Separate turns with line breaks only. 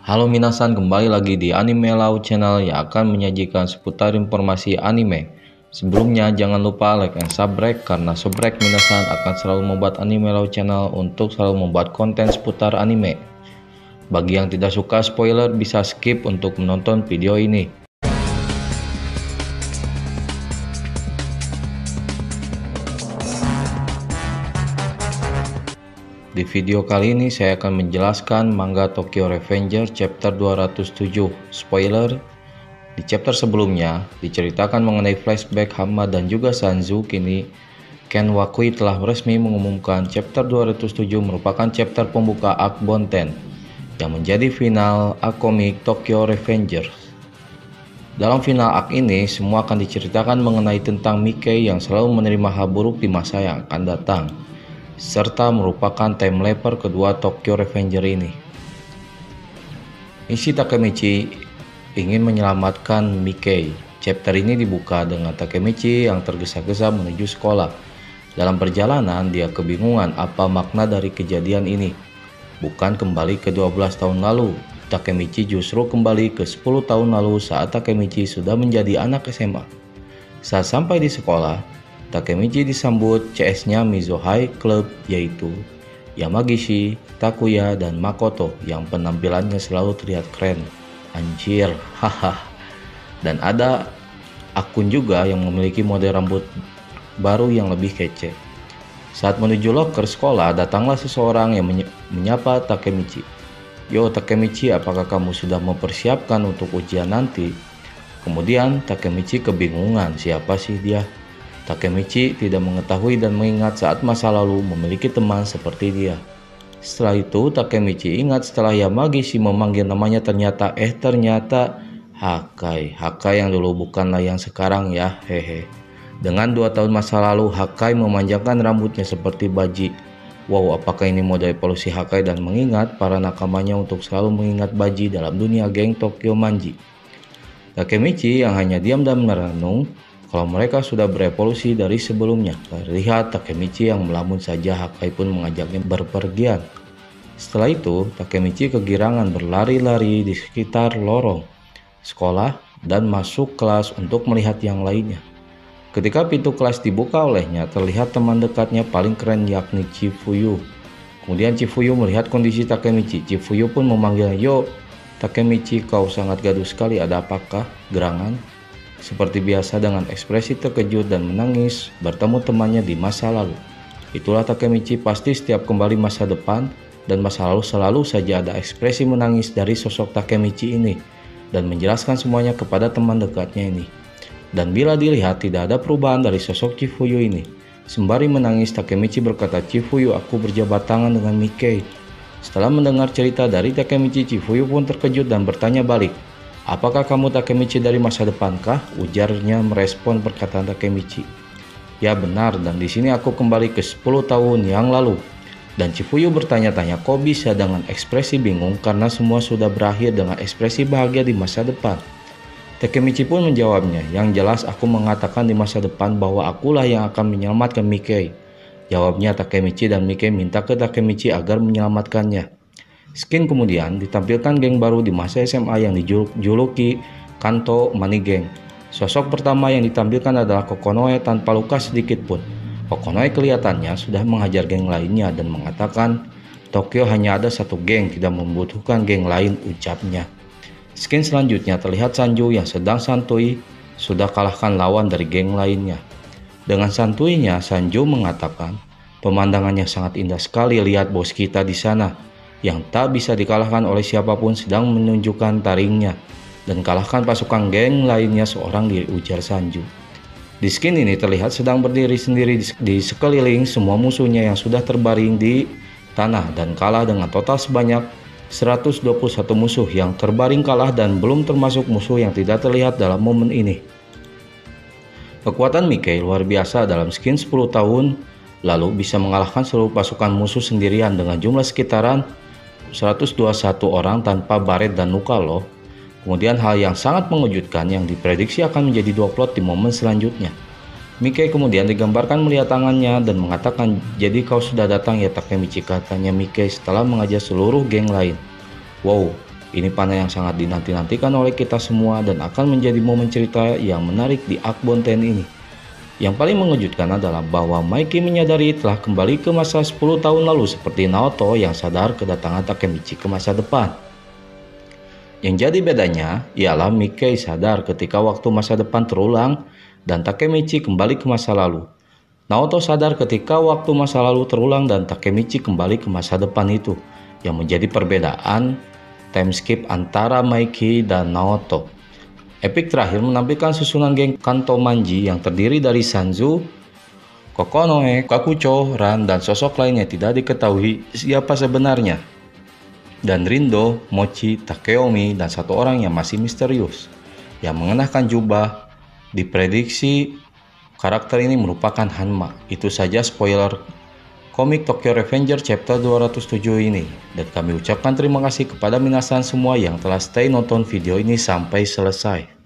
Halo minasan, kembali lagi di Anime Lau Channel yang akan menyajikan seputar informasi anime. Sebelumnya jangan lupa like dan subscribe karena subscribe minasan akan selalu membuat Anime Lau Channel untuk selalu membuat konten seputar anime. Bagi yang tidak suka spoiler bisa skip untuk menonton video ini. Di video kali ini saya akan menjelaskan manga Tokyo Revenger chapter 207. Spoiler, di chapter sebelumnya diceritakan mengenai flashback Hama dan juga Sanzu. Kini Ken Wakui telah resmi mengumumkan chapter 207 merupakan chapter pembuka arc Bonten yang menjadi final arc komik Tokyo Revenger. Dalam final arc ini semua akan diceritakan mengenai tentang Mickey yang selalu menerima hal buruk di masa yang akan datang, serta merupakan time lapper kedua Tokyo Revenger ini. Misi Takemichi ingin menyelamatkan Mickey. Chapter ini dibuka dengan Takemichi yang tergesa-gesa menuju sekolah. Dalam perjalanan dia kebingungan apa makna dari kejadian ini. Bukan kembali ke 12 tahun lalu, Takemichi justru kembali ke 10 tahun lalu saat Takemichi sudah menjadi anak SMA. Saat sampai di sekolah, Takemichi disambut CS-nya Mizuhai Club yaitu Yamagishi, Takuya, dan Makoto yang penampilannya selalu terlihat keren. Anjir, haha. Dan ada Akun juga yang memiliki model rambut baru yang lebih kece. Saat menuju loker sekolah, datanglah seseorang yang menyapa Takemichi. Yo Takemichi, apakah kamu sudah mempersiapkan untuk ujian nanti? Kemudian Takemichi kebingungan, siapa sih dia? Takemichi tidak mengetahui dan mengingat saat masa lalu memiliki teman seperti dia. Setelah itu Takemichi ingat setelah Yamagishi memanggil namanya ternyata Hakai yang dulu bukanlah yang sekarang ya, hehe. Dengan 2 tahun masa lalu Hakai memanjangkan rambutnya seperti baji. Wow, apakah ini mode evolusi Hakai dan mengingat para nakamanya untuk selalu mengingat baji dalam dunia geng Tokyo Manji. Takemichi yang hanya diam dan merenung kalau mereka sudah berevolusi dari sebelumnya. Terlihat Takemichi yang melamun saja, Hakai pun mengajaknya berpergian. Setelah itu, Takemichi kegirangan berlari-lari di sekitar lorong sekolah dan masuk kelas untuk melihat yang lainnya. Ketika pintu kelas dibuka olehnya, terlihat teman dekatnya paling keren yakni Chifuyu. Kemudian Chifuyu melihat kondisi Takemichi. Chifuyu pun memanggilnya, "Yo, Takemichi, kau sangat gaduh sekali, ada apakah? Gerangan?" Seperti biasa dengan ekspresi terkejut dan menangis bertemu temannya di masa lalu. Itulah Takemichi, pasti setiap kembali masa depan dan masa lalu selalu saja ada ekspresi menangis dari sosok Takemichi ini dan menjelaskan semuanya kepada teman dekatnya ini. Dan bila dilihat tidak ada perubahan dari sosok Chifuyu ini. Sembari menangis Takemichi berkata, "Chifuyu, aku berjabat tangan dengan Mickey." Setelah mendengar cerita dari Takemichi, Chifuyu pun terkejut dan bertanya balik, "Apakah kamu Takemichi dari masa depan kah?" Ujarnya merespon perkataan Takemichi. "Ya benar, dan di sini aku kembali ke 10 tahun yang lalu." Dan Chifuyu bertanya-tanya, "Kok bisa?" dengan ekspresi bingung karena semua sudah berakhir dengan ekspresi bahagia di masa depan. Takemichi pun menjawabnya, "Yang jelas aku mengatakan di masa depan bahwa akulah yang akan menyelamatkan Mickey." Jawabnya Takemichi dan Mickey minta ke Takemichi agar menyelamatkannya. Skin kemudian ditampilkan geng baru di masa SMA yang dijuluki Kanto Mani Gang. Sosok pertama yang ditampilkan adalah Kokonoe tanpa luka sedikit pun. Kokonoe kelihatannya sudah menghajar geng lainnya dan mengatakan, "Tokyo hanya ada satu geng, tidak membutuhkan geng lain," ucapnya. Skin selanjutnya terlihat Sanju yang sedang santuy sudah kalahkan lawan dari geng lainnya. Dengan santuinya Sanju mengatakan, "Pemandangannya sangat indah sekali, lihat bos kita di sana yang tak bisa dikalahkan oleh siapapun sedang menunjukkan taringnya dan kalahkan pasukan geng lainnya seorang diri," ujar Sanju. Di skin ini terlihat sedang berdiri sendiri di sekeliling semua musuhnya yang sudah terbaring di tanah dan kalah dengan total sebanyak 121 musuh yang terbaring kalah dan belum termasuk musuh yang tidak terlihat dalam momen ini. Kekuatan Mickey luar biasa dalam skin 10 tahun lalu bisa mengalahkan seluruh pasukan musuh sendirian dengan jumlah sekitaran 121 orang tanpa baret dan luka loh. Kemudian hal yang sangat mengejutkan yang diprediksi akan menjadi 2 plot di momen selanjutnya. Mickey kemudian digambarkan melihat tangannya dan mengatakan, "Jadi kau sudah datang ya Takemichi," katanya Mickey setelah mengajak seluruh geng lain. Wow, Ini panel yang sangat dinanti-nantikan oleh kita semua dan akan menjadi momen cerita yang menarik di Arc Bonten ini. Yang paling mengejutkan adalah bahwa Mikey menyadari telah kembali ke masa 10 tahun lalu seperti Naoto yang sadar kedatangan Takemichi ke masa depan. Yang jadi bedanya ialah Mikey sadar ketika waktu masa depan terulang dan Takemichi kembali ke masa lalu. Naoto sadar ketika waktu masa lalu terulang dan Takemichi kembali ke masa depan itu, yang menjadi perbedaan time skip antara Mikey dan Naoto. Epic terakhir menampilkan susunan geng Kanto Manji yang terdiri dari Sanzu, Kokonoe, Kakucho, Ran, dan sosok lainnya tidak diketahui siapa sebenarnya. Dan Rindo, Mochi, Takeomi, dan satu orang yang masih misterius, yang mengenakan jubah. Diprediksi karakter ini merupakan Hanma. Itu saja spoiler komik Tokyo Revenger chapter 207 ini, dan kami ucapkan terima kasih kepada minasan semua yang telah stay nonton video ini sampai selesai.